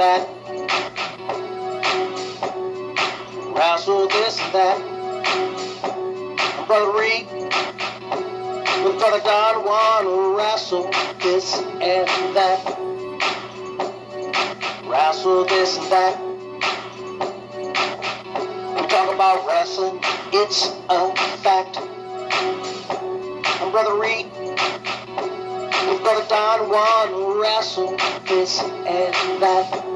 that. Wrestle this and that. Brother Reed with Brother Don wanna wrestle this and that. Wrestle this and that. We talk about wrestling, it's a fact. I'm Brother Reed with Brother Don wanna wrestle this and that.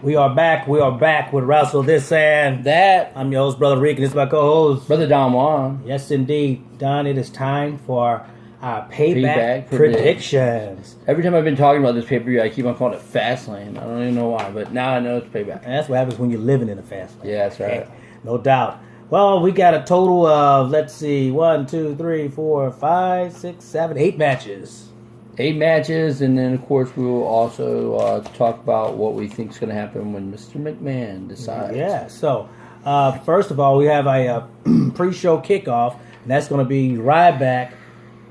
We are back with Wrestle This and That. I'm your host, Brother Rick, and this is my co-host, Brother Don Juan. Yes, indeed. Don, it is time for our payback predictions. Every time I've been talking about this pay-per-view, I keep on calling it Fastlane. I don't even know why, but now I know it's payback. And that's what happens when you're living in a fast lane. Yeah, that's right. Okay? No doubt. Well, we got a total of, 1, 2, 3, 4, 5, 6, 7, 8 matches. 8 matches, and then, of course, we will also talk about what we think is going to happen when Mr. McMahon decides. Yeah, so, first of all, we have a pre-show kickoff, and that's going to be Ryback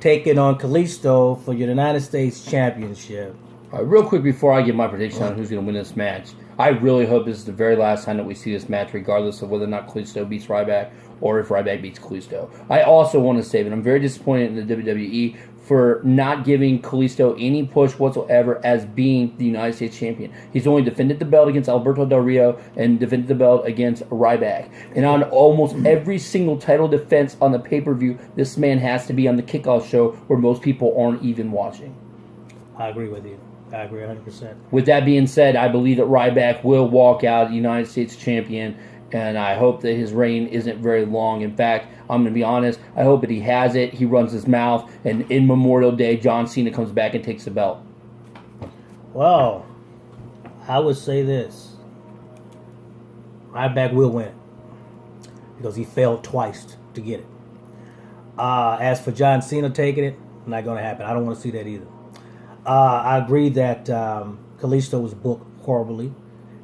taking on Kalisto for your United States Championship. All right, real quick before I give my prediction on who's going to win this match, I really hope this is the very last time that we see this match, regardless of whether or not Kalisto beats Ryback or if Ryback beats Kalisto. I also want to say that I'm very disappointed in the WWE for not giving Kalisto any push whatsoever as being the United States Champion. He's only defended the belt against Alberto Del Rio and defended the belt against Ryback. And on almost every single title defense on the pay-per-view, this man has to be on the kickoff show where most people aren't even watching. I agree with you. I agree 100%. With that being said, I believe that Ryback will walk out United States Champion, and I hope that his reign isn't very long. In fact, I'm going to be honest, I hope that he has it, he runs his mouth, and in Memorial Day, John Cena comes back and takes the belt. Well, I would say this. Ryback will win it because he failed twice to get it. As for John Cena taking it, not going to happen. I don't want to see that either. I agree that Kalisto was booked horribly,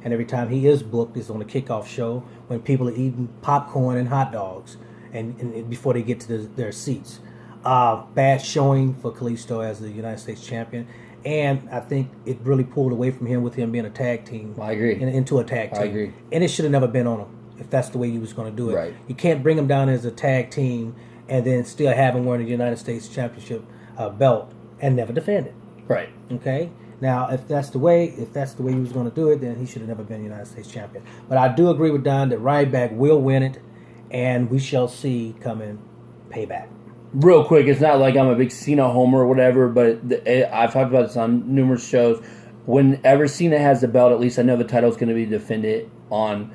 and every time he is booked, it's on a kickoff show when people are eating popcorn and hot dogs and before they get to their seats. Bad showing for Kalisto as the United States champion, and I think it really pulled away from him with him being a tag team. I agree. Into a tag team. I agree. And it should have never been on him if that's the way he was going to do it. Right. You can't bring him down as a tag team and then still have him wearing the United States Championship belt and never defend it. Right. Okay. Now, if that's the way he was going to do it, then he should have never been United States champion. But I do agree with Don that Ryback will win it, and we shall see coming payback. Real quick, it's not like I'm a big Cena homer or whatever, but I've talked about this on numerous shows. Whenever Cena has the belt, at least I know the title is going to be defended on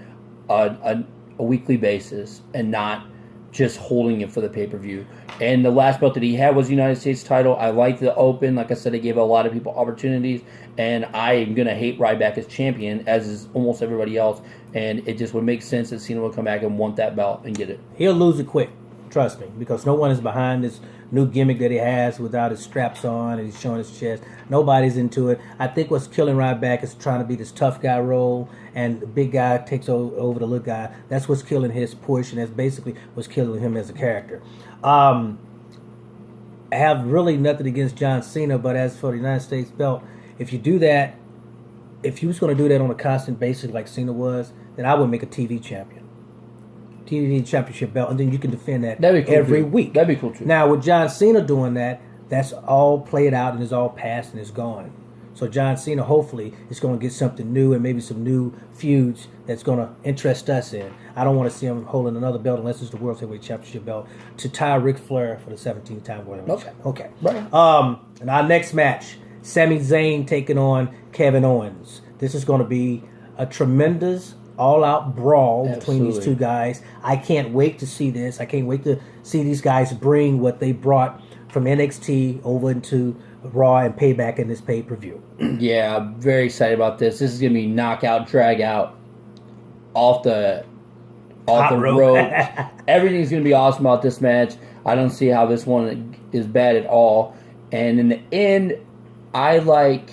a weekly basis and not just holding it for the pay-per-view. And the last belt that he had was the United States title. I like the Open. Like I said, it gave a lot of people opportunities. And I am going to hate Ryback as champion, as is almost everybody else. And it just would make sense that Cena would come back and want that belt and get it. He'll lose it quick. Trust me. Because no one is behind this new gimmick that he has without his straps on and he's showing his chest. Nobody's into it. I think what's killing Ryback is trying to be this tough guy role, and the big guy takes over the little guy. That's what's killing his push, and that's basically what's killing him as a character. I have really nothing against John Cena, but as for the United States belt, if you do that, if you was going to do that on a constant basis like Cena was, then I would make a TV champion. TV championship belt, and then you can defend that every week. That'd be cool too. Now, with John Cena doing that, that's all played out and is all past and is gone. So John Cena, hopefully, is going to get something new and maybe some new feuds that's going to interest us in. I don't want to see him holding another belt unless it's the World Heavyweight Championship belt to tie Ric Flair for the 17th time World Heavyweight Championship. Okay. Right. And our next match, Sami Zayn taking on Kevin Owens. This is going to be a tremendous all-out brawl between these two guys. I can't wait to see this. I can't wait to see these guys bring what they brought from NXT over into Raw and Payback in this pay-per-view. Yeah, I'm very excited about this. This is going to be knockout, drag out, off the road. Everything's going to be awesome about this match. I don't see how this one is bad at all. And in the end, I like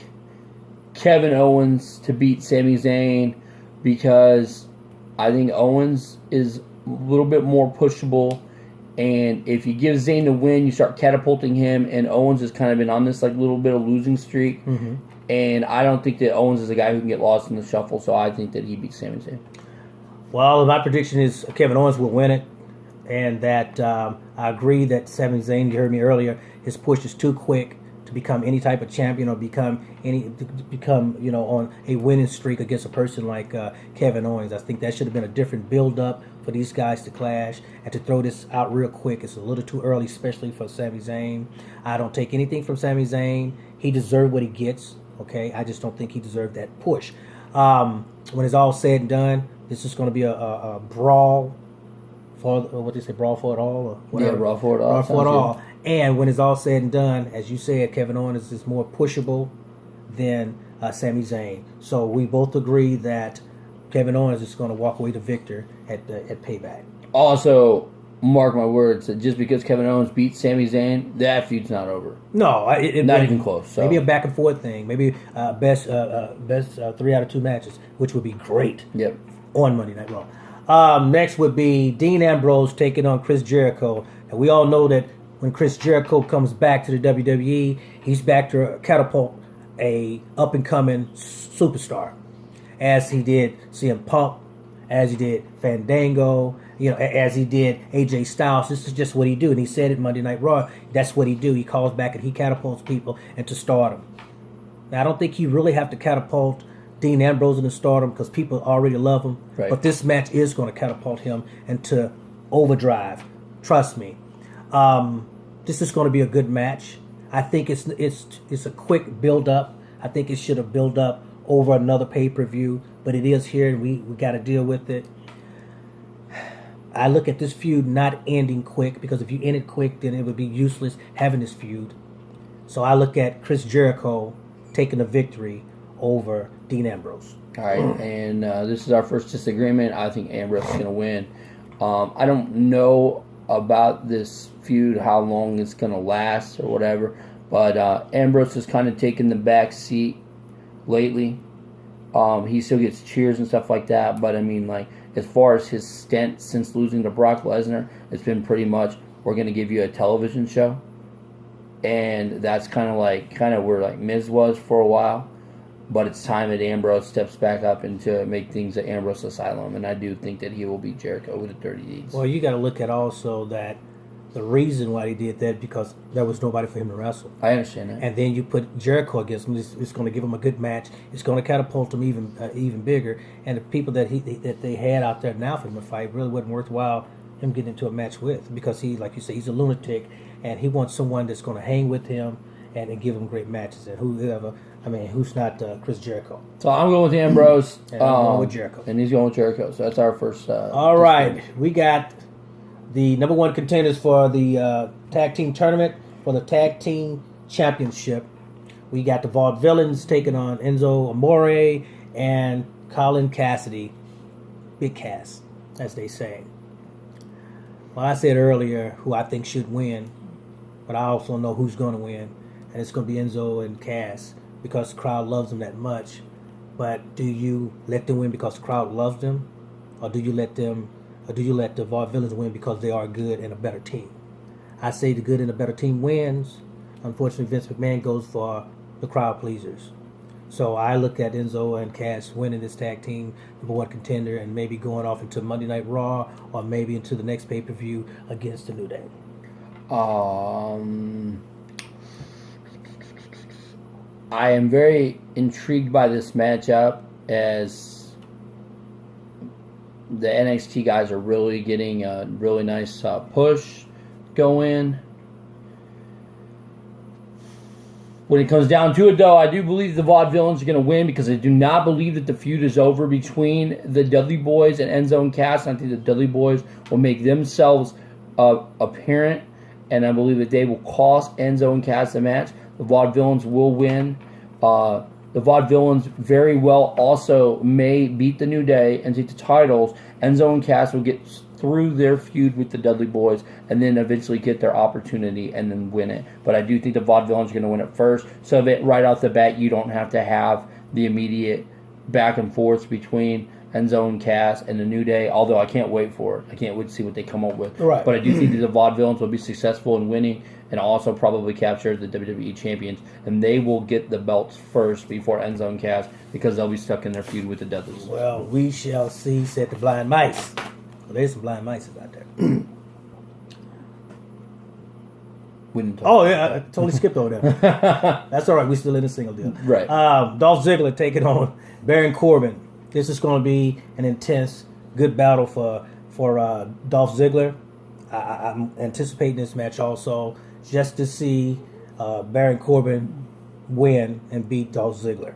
Kevin Owens to beat Sami Zayn because I think Owens is a little bit more pushable And if you give Zayn the win, you start catapulting him, and Owens has kind of been on this like little bit of losing streak. Mm-hmm. And I don't think that Owens is a guy who can get lost in the shuffle, so I think that he beats Sami Zayn. Well, my prediction is Kevin Owens will win it, and that I agree that Sami Zayn, you heard me earlier, his push is too quick to become any type of champion or become on a winning streak against a person like Kevin Owens. I think that should have been a different build-up for these guys to clash, and to throw this out real quick, it's a little too early, especially for Sami Zayn. I don't take anything from Sami Zayn. He deserved what he gets. Okay, I just don't think he deserved that push. When it's all said and done, this is going to be a brawl for what they say, brawl for it all, or whatever. Yeah, brawl for it all. Brawl for it all. And when it's all said and done, as you said, Kevin Owens is more pushable than Sami Zayn. So we both agree that Kevin Owens is going to walk away the victor at Payback. Also, mark my words, that just because Kevin Owens beat Sami Zayn, that feud's not over. No, not even close. So. Maybe a back and forth thing. Maybe best 3 out of 2 matches, which would be great. Yep. On Monday Night Raw. Next would be Dean Ambrose taking on Chris Jericho. And we all know that when Chris Jericho comes back to the WWE, he's back to catapult a up-and-coming superstar. As he did CM Punk, as he did Fandango, as he did AJ Styles. This is just what he do. And he said it Monday Night Raw. That's what he do. He calls back and he catapults people into stardom. Now, I don't think you really have to catapult Dean Ambrose into stardom because people already love him. Right. But this match is going to catapult him into overdrive. Trust me. This is going to be a good match. I think it's a quick build-up. I think it should have built up over another pay-per-view, but it is here, and we got to deal with it. I look at this feud not ending quick, because if you end it quick, then it would be useless having this feud. So I look at Chris Jericho taking the victory over Dean Ambrose. All right, and this is our first disagreement. I think Ambrose is going to win. I don't know about this feud, how long it's going to last or whatever, but Ambrose has kind of taken the back seat lately. He still gets cheers and stuff like that, but I mean, like, as far as his stint since losing to Brock Lesnar, it's been pretty much, we're going to give you a television show. And that's kind of where like Miz was for a while. But it's time that Ambrose steps back up and to make things at Ambrose Asylum. And I do think that he will beat Jericho with the 30 deeds. Well, you got to look at also that the reason why he did that, because there was nobody for him to wrestle. I understand that. And then you put Jericho against him. It's going to give him a good match. It's going to catapult him even bigger. And the people that they had out there now for him to fight really wasn't worthwhile him getting into a match with, because he, like you say, he's a lunatic, and he wants someone that's going to hang with him and give him great matches. And who's not Chris Jericho? So I'm going with Ambrose. And I'm going with Jericho. And he's going with Jericho. So that's our first. All right, we got the number one contenders for the tag team tournament for the tag team championship. We got the Vaudevillains taking on Enzo Amore and Colin Cassidy. Big Cass, as they say. Well, I said earlier who I think should win, but I also know who's going to win, and it's going to be Enzo and Cass, because the crowd loves them that much. But do you let them win because the crowd loves them, or do you let the Vaudevillains win because they are good and a better team? I say the good and a better team wins. Unfortunately, Vince McMahon goes for the crowd pleasers. So I look at Enzo and Cass winning this tag team number one contender, and maybe going off into Monday Night Raw, or maybe into the next pay-per-view against the New Day. I am very intrigued by this matchup, as the NXT guys are really getting a really nice push going. When it comes down to it, though, I do believe the Vaudevillains are going to win, because I do not believe that the feud is over between the Dudley Boys and Enzo and Cass. I think the Dudley Boys will make themselves apparent, and I believe that they will cost Enzo and Cass the match. The Vaudevillains will win. The Vaudevillains very well also may beat the New Day and take the titles. Enzo and Cass will get through their feud with the Dudley Boys and then eventually get their opportunity and then win it. But I do think the Vaudevillains are going to win it first, so that right off the bat you don't have to have the immediate back and forth between Enzo and Cass and the New Day, although I can't wait for it. I can't wait to see what they come up with. Right. But I do think that the Vaudevillains will be successful in winning and also probably capture the WWE champions. And they will get the belts first before Enzo and Cass because they'll be stuck in their feud with the Dudleys. Well, we shall see, said the blind mice. Well, there's some blind mice out there. Oh, yeah, I totally skipped over that. That's all right. We're still in a single deal. Right. Dolph Ziggler taking on Baron Corbin. This is going to be an intense, good battle for Dolph Ziggler. I'm anticipating this match also just to see Baron Corbin win and beat Dolph Ziggler.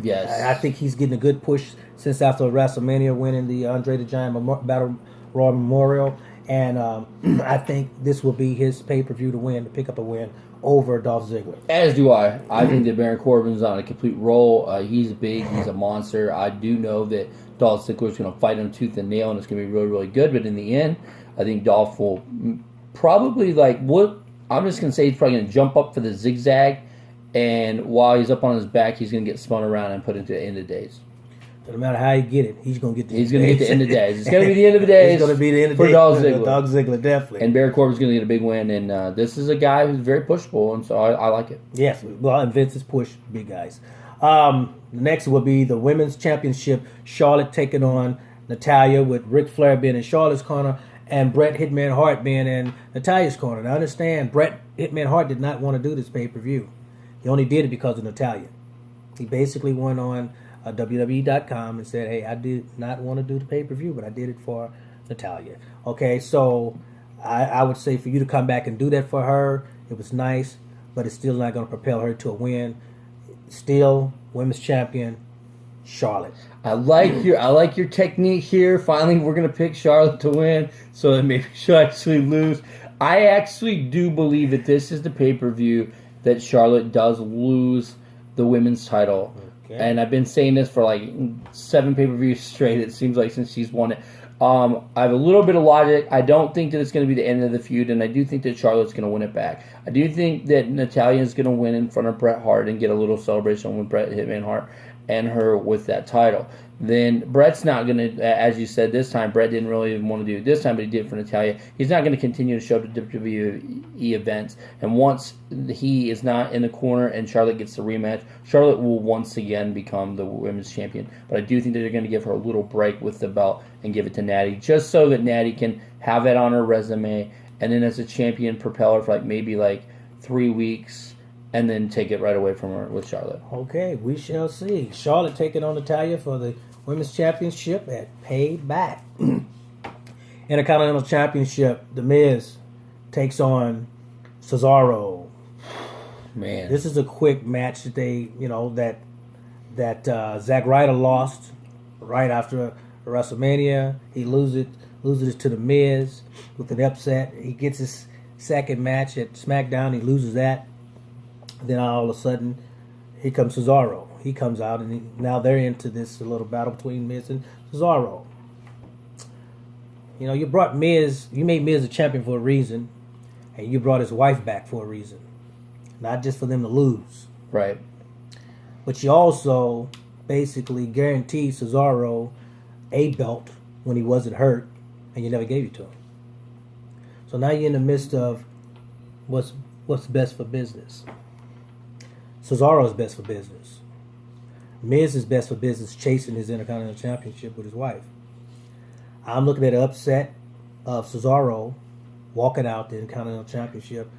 Yes. I think he's getting a good push since after WrestleMania winning the Andre the Giant Battle Royal Memorial. And I think this will be his pay-per-view to pick up a win over Dolph Ziggler. As do I. I think that Baron Corbin's on a complete roll. He's big. He's a monster. I do know that Dolph Ziggler's going to fight him tooth and nail, and it's going to be really, really good. But in the end, I think Dolph will probably, I'm just going to say he's probably going to jump up for the zigzag, and while he's up on his back, he's going to get spun around and put into the end of days. No matter how you get it, he's going to get the He's going to get the end of days. It's going to be the end of the days. It's going to be the end of the for days Dolph for Ziggler. Dolph Ziggler, definitely. And Baron Corbin's going to get a big win, and this is a guy who's very pushable, and so I like it. Yes, well, and Vince has pushed big guys. Next will be the Women's Championship. Charlotte taking on Natalya, with Ric Flair being in Charlotte's corner and Bret Hitman Hart being in Natalya's corner. Now, I understand Bret Hitman Hart did not want to do this pay-per-view. He only did it because of Natalya. He basically went on WWE.com and said, hey, I did not want to do the pay-per-view, but I did it for Natalya. Okay, so I would say for you to come back and do that for her, it was nice, but it's still not going to propel her to a win. Still, women's champion, Charlotte. I like your technique here. Finally, we're going to pick Charlotte to win so that maybe she'll actually lose. I actually do believe that this is the pay-per-view that Charlotte does lose the women's title. Okay. And I've been saying this for 7 pay-per-views straight, it seems like, since she's won it. I have a little bit of logic. I don't think that it's going to be the end of the feud, and I do think that Charlotte's going to win it back. I do think that Natalya is going to win in front of Bret Hart and get a little celebration with Bret Hitman Hart and her with that title. Then Bret's not going to, as you said this time, Bret didn't really even want to do it this time, but he did it for Natalya. He's not going to continue to show the WWE events. And once he is not in the corner and Charlotte gets the rematch, Charlotte will once again become the women's champion. But I do think that they're going to give her a little break with the belt and give it to Natty, just so that Natty can have that on her resume, and then as a champion propel her for maybe 3 weeks, and then take it right away from her with Charlotte. Okay, we shall see. Charlotte taking on Natalya for the Women's Championship at Payback. Intercontinental Championship, The Miz takes on Cesaro. Man, this is a quick match that Zack Ryder lost right after WrestleMania. He loses it to The Miz with an upset. He gets his second match at SmackDown. He loses that. Then all of a sudden, here comes Cesaro. He comes out, and now they're into this little battle between Miz and Cesaro. You made Miz a champion for a reason, and you brought his wife back for a reason. Not just for them to lose. Right. But you also basically guaranteed Cesaro a belt when he wasn't hurt, and you never gave it to him. So now you're in the midst of what's best for business. Cesaro is best for business. Miz is best for business chasing his Intercontinental Championship with his wife. I'm looking at an upset of Cesaro walking out the Intercontinental Championship,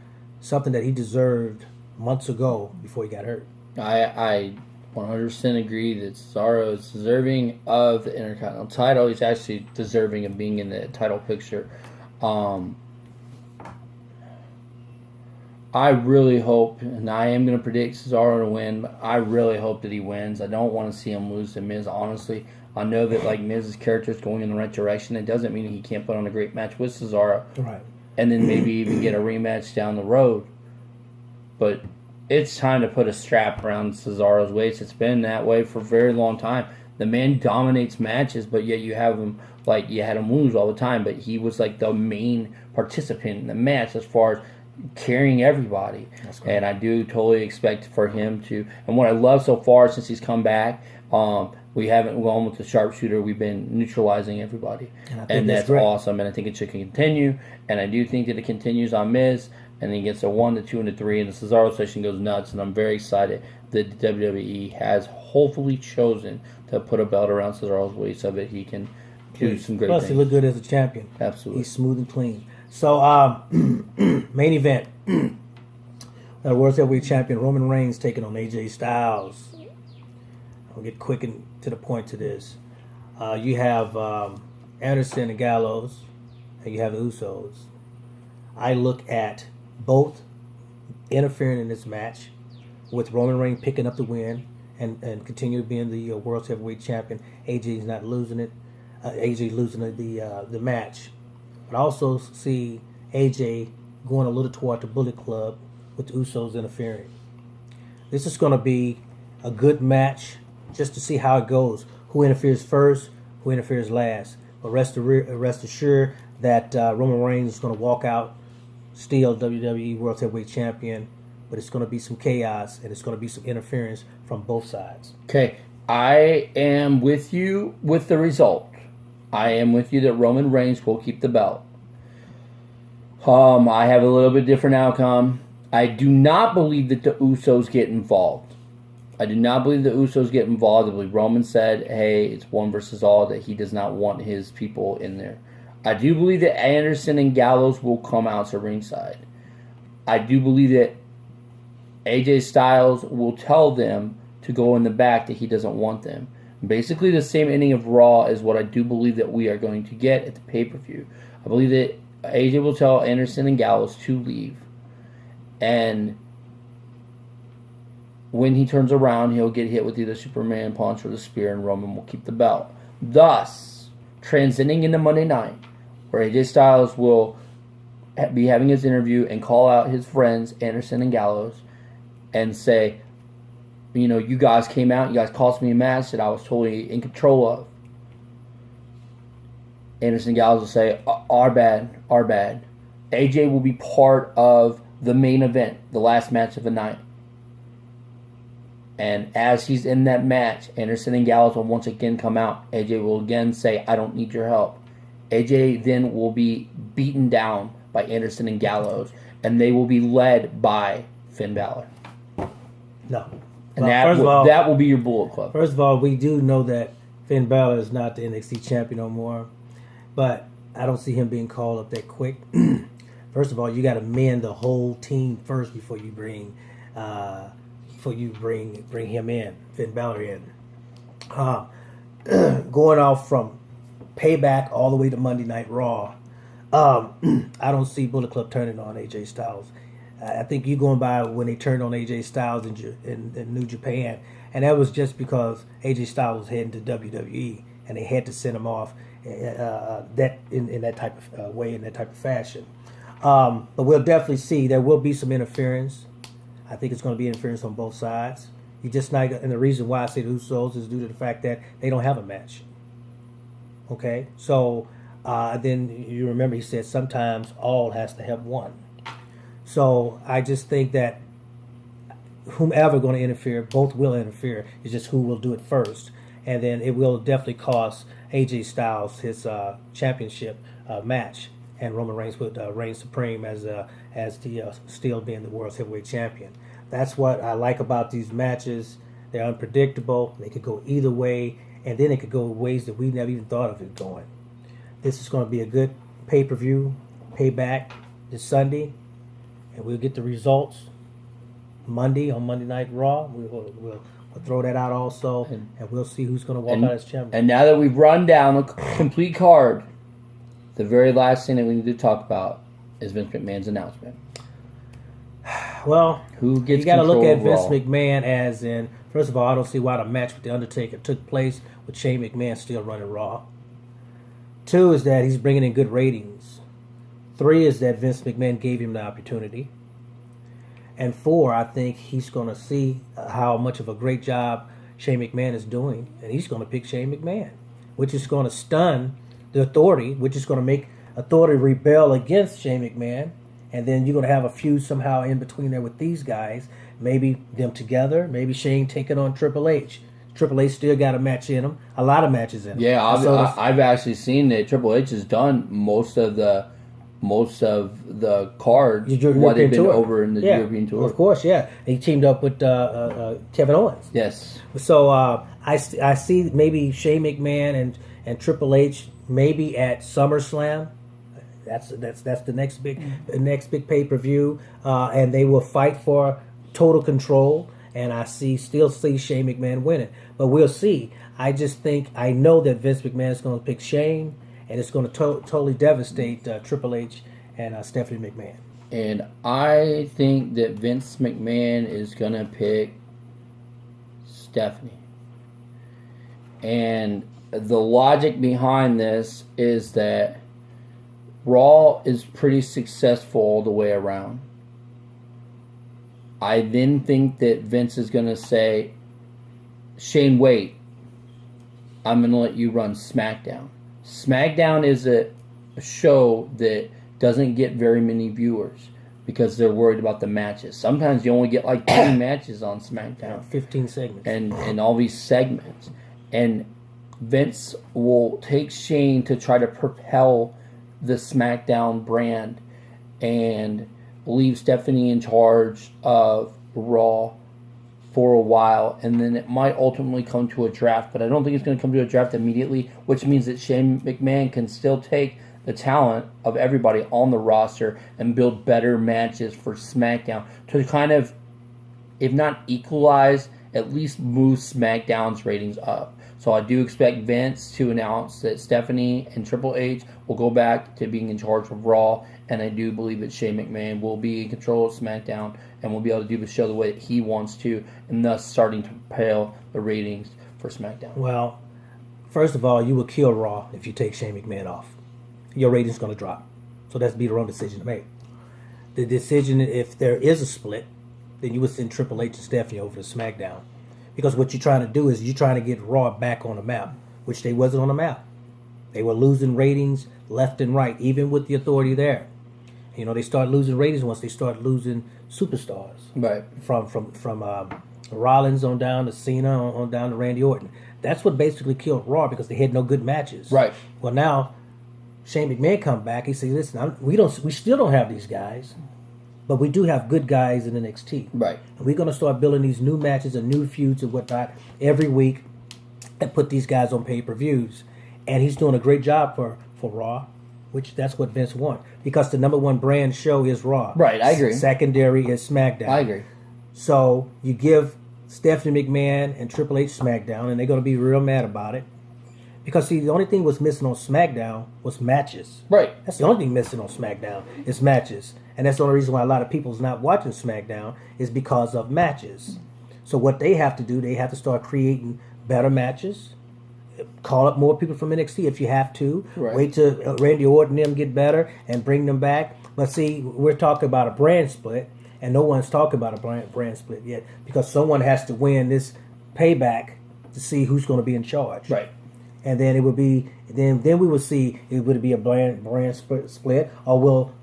something that he deserved months ago before he got hurt. I 100% agree that Cesaro is deserving of the Intercontinental title. He's actually deserving of being in the title picture. I really hope, and I am going to predict Cesaro to win, but I really hope that he wins. I don't want to see him lose to Miz, honestly. I know that Miz's character is going in the right direction. It doesn't mean he can't put on a great match with Cesaro. Right. And then maybe even get a rematch down the road. But it's time to put a strap around Cesaro's waist. It's been that way for a very long time. The man dominates matches, but yet you have him, you had him lose all the time. But he was the main participant in the match as far as carrying everybody. That's great. And I do totally expect for him to. And what I love so far since he's come back, we haven't gone with the sharpshooter. We've been neutralizing everybody, and that's great. awesome. And I think it should continue. And I do think that it continues on Miz, and then gets a 1, the 2, and the 3, and the Cesaro session goes nuts. And I'm very excited that the WWE has hopefully chosen to put a belt around Cesaro's waist so that he can do some great Plus, things. he looked good as a champion. Absolutely. He's smooth and clean. So, main event. The World Heavyweight Champion Roman Reigns taking on AJ Styles. I'll get quick and to the point to this. You have Anderson and Gallows, and you have the Usos. I look at both interfering in this match, with Roman Reigns picking up the win and continue being the World Heavyweight Champion. AJ's not losing it. AJ losing the match. But I also see AJ going a little toward the Bullet Club with the Usos interfering. This is going to be a good match just to see how it goes. Who interferes first, who interferes last. But rest assured that Roman Reigns is going to walk out, still WWE World Heavyweight Champion. But it's going to be some chaos, and it's going to be some interference from both sides. Okay, I am with you with the result. I am with you that Roman Reigns will keep the belt. I have a little bit different outcome. I do not believe that the Usos get involved. I do not believe the Usos get involved. I believe Roman said, hey, it's one versus all, that he does not want his people in there. I do believe that Anderson and Gallows will come out to ringside. I do believe that AJ Styles will tell them to go in the back, that he doesn't want them. Basically the same ending of Raw is what I do believe that we are going to get at the pay-per-view. I believe that AJ will tell Anderson and Gallows to leave. And when he turns around, he'll get hit with either Superman punch or the spear, and Roman will keep the belt. Thus, transcending into Monday night, where AJ Styles will be having his interview and call out his friends, Anderson and Gallows, and say, you know, you guys came out, you guys cost me a match that I was totally in control of. Anderson and Gallows will say, our bad. AJ will be part of the main event, the last match of the night. And as he's in that match, Anderson and Gallows will once again come out. AJ will again say, I don't need your help. AJ then will be beaten down by Anderson and Gallows, and they will be led by Finn Balor. No. And Well, that will be your Bullet Club. First of all, we do know that Finn Balor is not the NXT champion no more, but I don't see him being called up that quick. First of all, you got to mend the whole team first before you bring him in, Finn Balor in. Going off from Payback all the way to Monday Night Raw, I don't see Bullet Club turning on AJ Styles. I think you going by when they turned on AJ Styles in New Japan, and that was just because AJ Styles was heading to WWE, and they had to send him off in that type of way, in that type of fashion. But we'll definitely see there will be some interference. I think it's going to be interference on both sides. You just not, and the reason why I say the Usos is due to the fact that they don't have a match. Okay, so then you remember he said sometimes all has to have one. So I just think that whomever going to interfere, both will interfere. It's just who will do it first, and then it will definitely cost AJ Styles his championship match, and Roman Reigns would reign supreme as the still being the world's heavyweight champion. That's what I like about these matches. They're unpredictable. They could go either way, and then it could go ways that we never even thought of it going. This is going to be a good pay-per-view, Payback this Sunday. And we'll get the results Monday on Monday Night Raw. We'll throw that out also, and we'll see who's going to walk out as champion. And now that we've run down a complete card, the very last thing that we need to talk about is Vince McMahon's announcement. Well, who gets you got to look at Vince Raw? McMahon as in, first of all, I don't see why the match with The Undertaker took place with Shane McMahon still running Raw. 2 is that he's bringing in good ratings. 3 is that Vince McMahon gave him the opportunity. And 4, I think he's going to see how much of a great job Shane McMahon is doing, and he's going to pick Shane McMahon, which is going to stun the Authority, which is going to make Authority rebel against Shane McMahon, and then you're going to have a feud somehow in between there with these guys. Maybe them together. Maybe Shane taking on Triple H. Triple H still got a match in him. A lot of matches in him. Yeah, I've actually seen that Triple H has done most of the cards while they've been over in the European tour. Of course, yeah. He teamed up with Kevin Owens. Yes. So I see maybe Shane McMahon and Triple H maybe at SummerSlam. That's the next big pay-per-view, and they will fight for total control. And I still see Shane McMahon winning, but we'll see. I know that Vince McMahon is going to pick Shane, and it's going to totally devastate Triple H and Stephanie McMahon. And I think that Vince McMahon is going to pick Stephanie. And the logic behind this is that Raw is pretty successful all the way around. I then think that Vince is going to say, Shane, wait. I'm going to let you run SmackDown. SmackDown is a show that doesn't get very many viewers because they're worried about the matches. Sometimes you only get like 10 matches on SmackDown. 15 segments. And all these segments. And Vince will take Shane to try to propel the SmackDown brand and leave Stephanie in charge of Raw for a while, and then it might ultimately come to a draft, but I don't think it's going to come to a draft immediately, which means that Shane McMahon can still take the talent of everybody on the roster and build better matches for SmackDown to kind of, if not equalize, at least move SmackDown's ratings up. So I do expect Vince to announce that Stephanie and Triple H will go back to being in charge of Raw, and I do believe that Shane McMahon will be in control of SmackDown and will be able to do the show the way that he wants to, and thus starting to propel the ratings for SmackDown. Well, first of all, you will kill Raw if you take Shane McMahon off. Your rating's going to drop. So that's be the wrong decision to make. The decision, if there is a split, then you would send Triple H and Stephanie over to SmackDown. Because what you're trying to do is you're trying to get Raw back on the map, which they wasn't on the map. They were losing ratings left and right, even with the authority there. You know, they start losing ratings once they start losing superstars. Right. From Rollins on down to Cena on down to Randy Orton. That's what basically killed Raw because they had no good matches. Right. Well, now Shane McMahon come back. He says, "Listen, we still don't have these guys, but we do have good guys in NXT. Right. And we're going to start building these new matches and new feuds and whatnot every week, and put these guys on pay-per-views." And he's doing a great job for Raw, which that's what Vince wants. Because the number one brand show is Raw. Right, I agree. Secondary is SmackDown. I agree. So you give Stephanie McMahon and Triple H SmackDown, and they're going to be real mad about it. Because, see, the only thing was missing on SmackDown was matches. Right. That's the only thing missing on SmackDown is matches. And that's the only reason why a lot of people's not watching SmackDown is because of matches. So what they have to do, they have to start creating better matches. Call up more people from NXT if you have to. Right. Wait till Randy Orton and them get better and bring them back. But see, we're talking about a brand split, and no one's talking about a brand split yet because someone has to win this payback to see who's going to be in charge. Right. And then it would be then we would see it would be a brand split, or will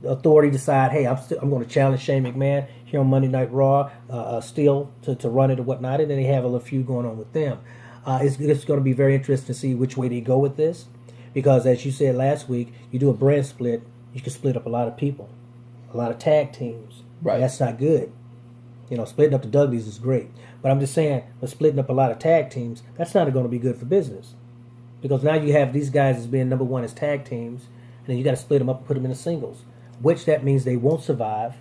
the authority decide, hey, I'm going to challenge Shane McMahon here on Monday Night Raw, still to run it or whatnot, and then they have a little feud going on with them. It's going to be very interesting to see which way they go with this, because as you said last week, you do a brand split, you can split up a lot of people, a lot of tag teams. Right. And that's not good. You know, splitting up the Dudleys is great, but I'm just saying, but splitting up a lot of tag teams, that's not going to be good for business. Because now you have these guys as being number one as tag teams, and then you got to split them up and put them in the singles, which that means they won't survive,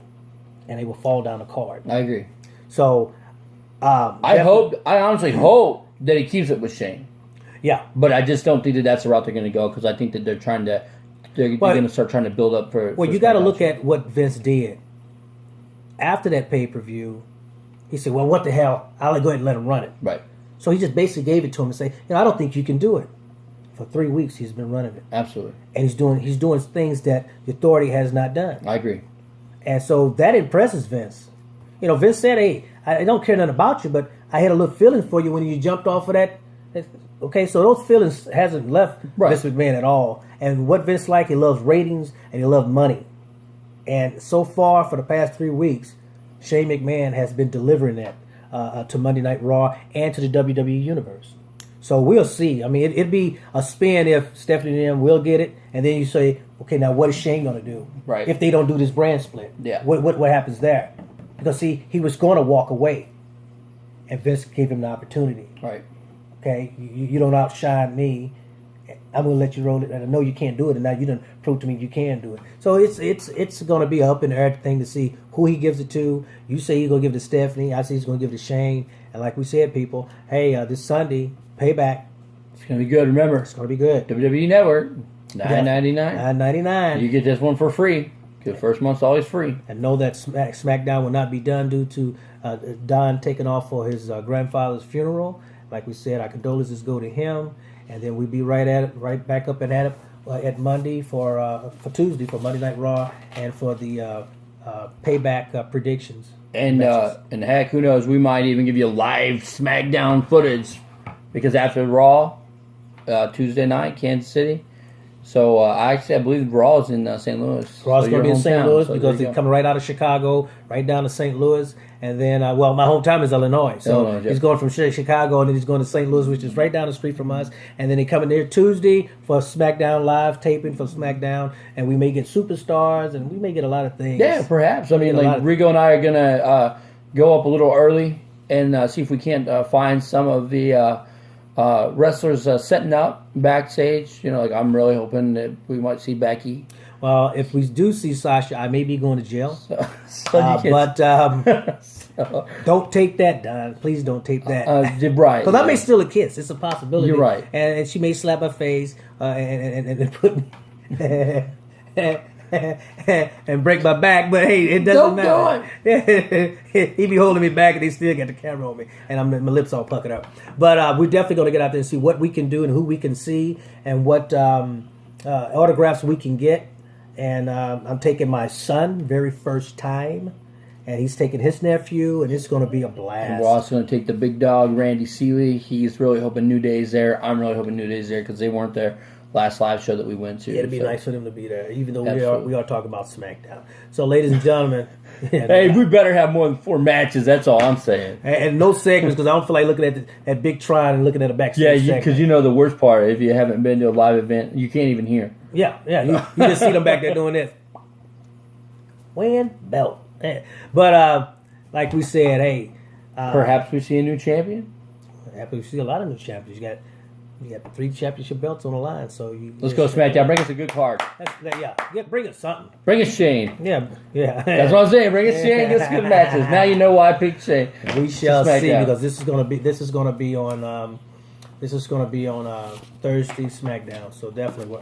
and they will fall down the card. I agree. So, I honestly hope that he keeps it with Shane. Yeah, but I just don't think that that's the route they're going to go, because I think that they're going to start trying to build up for. Well, you got to look at what Vince did after that pay-per-view. He said, "Well, what the hell? I'll go ahead and let him run it." Right. So he just basically gave it to him and say, "I don't think you can do it." For 3 weeks, he's been running it. Absolutely. And he's doing things that the authority has not done. I agree. And so that impresses Vince. You know, Vince said, "Hey, I don't care nothing about you, but I had a little feeling for you when you jumped off of that." Okay, so those feelings hasn't left Vince McMahon at all. And what Vince like, he loves ratings and he loves money. And so far, for the past 3 weeks, Shane McMahon has been delivering that to Monday Night Raw and to the WWE Universe. So we'll see. I mean, it'd be a spin if Stephanie and them will get it, and then you say, okay, now what is Shane going to do? Right. If they don't do this brand split. Yeah. What happens there? Because, see, he was going to walk away, and Vince gave him the opportunity. Right. Okay? You don't outshine me. I'm going to let you roll it, and I know you can't do it, and now you done proved to me you can do it. So it's going to be up in the air thing to see who he gives it to. You say he's going to give it to Stephanie. I say he's going to give it to Shane. And like we said, people, hey, this Sunday, Payback. It's going to be good. Remember, It's going to be good. WWE Network, $9.99. $9.99. You get this one for free. Because first month's always free. And know that SmackDown will not be done due to Don taking off for his grandfather's funeral. Like we said, our condolences go to him. And then we'll be right back up and at it at Monday for Tuesday for Monday Night Raw and for the Payback predictions. And heck, who knows? We might even give you live SmackDown footage because after Raw, Tuesday night, Kansas City. So I believe Raw is in St. Louis. Raw's so going to be in St. Louis so because they're coming right out of Chicago, right down to St. Louis. And then, my hometown is Illinois. So he's going from Chicago and then he's going to St. Louis, which is right down the street from us. And then they come in there Tuesday for SmackDown Live taping for SmackDown. And we may get superstars and we may get a lot of things. Yeah, perhaps. I mean, like Rigo and I are going to go up a little early and see if we can't find some of the wrestlers setting up backstage. You know, like I'm really hoping that we might see Becky. Well, if we do see Sasha, I may be going to jail. But don't take that, Don. Please don't take that. Right. Because I may steal a kiss. It's a possibility. You're right. And she may slap her face and put me... and break my back, but hey, it doesn't matter. He be holding me back, and they still got the camera on me, and my lips all puckered up. But we're definitely going to get out there and see what we can do and who we can see and what autographs we can get. And I'm taking my son, very first time, and he's taking his nephew, and it's going to be a blast. And we're also going to take the big dog, Randy Seeley. He's really hoping New Day's there. I'm really hoping New Day's there because they weren't there last live show that we went to. Yeah, it'd be nice for them to be there, even though we are talking about SmackDown. So, ladies and gentlemen, hey, we better have more than 4 matches. That's all I'm saying. And no segments because I don't feel like looking at Big Tron and looking at a backstage. Yeah, because you know the worst part. If you haven't been to a live event, you can't even hear. Yeah. You just see them back there doing this. Win belt. But like we said, hey, perhaps we see a new champion. We see a lot of new champions. You got 3 championship belts on the line, so let's go SmackDown. Bring us a good card. Bring us something. Bring us Shane. Yeah. That's what I'm saying. Bring us Shane. Get us good matches. Now you know why I picked Shane. We shall see because this is going to be on Thursday SmackDown. So definitely,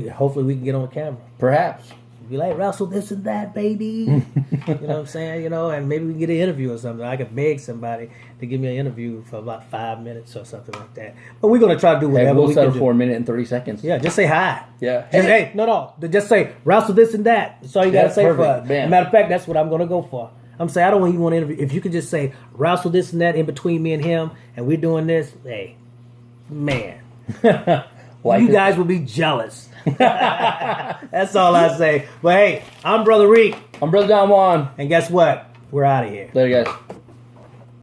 hopefully we can get on camera. Perhaps. Be like, wrestle this and that, baby. You know what I'm saying? And maybe we can get an interview or something. I could beg somebody to give me an interview for about 5 minutes or something like that. But we're going to try to do whatever we'll we settle can for do. 1 minute and 30 seconds. Yeah, just say hi. Yeah. Hey, no. Just say, wrestle this and that. That's all you got to say perfect. for it. Bam. Matter of fact, that's what I'm going to go for. I'm saying, I don't even want to interview. If you could just say, wrestle this and that in between me and him, and we're doing this, hey, man. You guys will be jealous. That's all I say. But hey, I'm Brother Reek. I'm Brother Don Juan. And guess what? We're out of here. Later, guys.